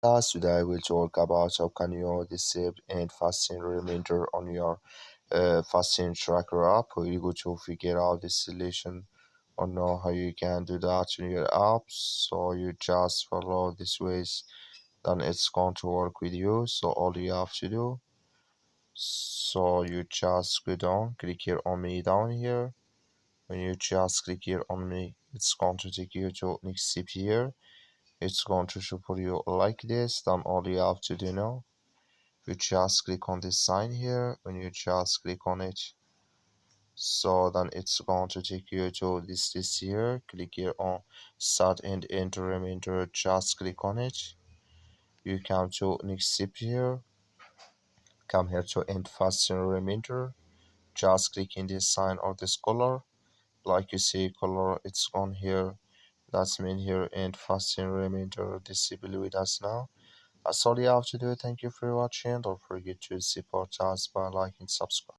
Today we'll talk about how can you disable and fasting reminder on your fasting tracker app. We go to figure out the solution or know how you can do that in your app. So you just follow this ways, then it's going to work with you. So all you have to do, so you just go down, click here on me down here. When you just click here on me, it's going to take you to next step here. It's going to show for you like this. Then all you have to do now, you just click on this sign here. When you just click on it, so then it's going to take you to this list here. Click here on start and enter reminder, just click on it. You come to next step here, come here to end fasting reminder, just click in this sign or this color. Like you see color, it's on here, that's mean here and fasting reminder disable with us now. That's all you have to do. Thank you for watching. Don't forget to support us by liking, subscribe.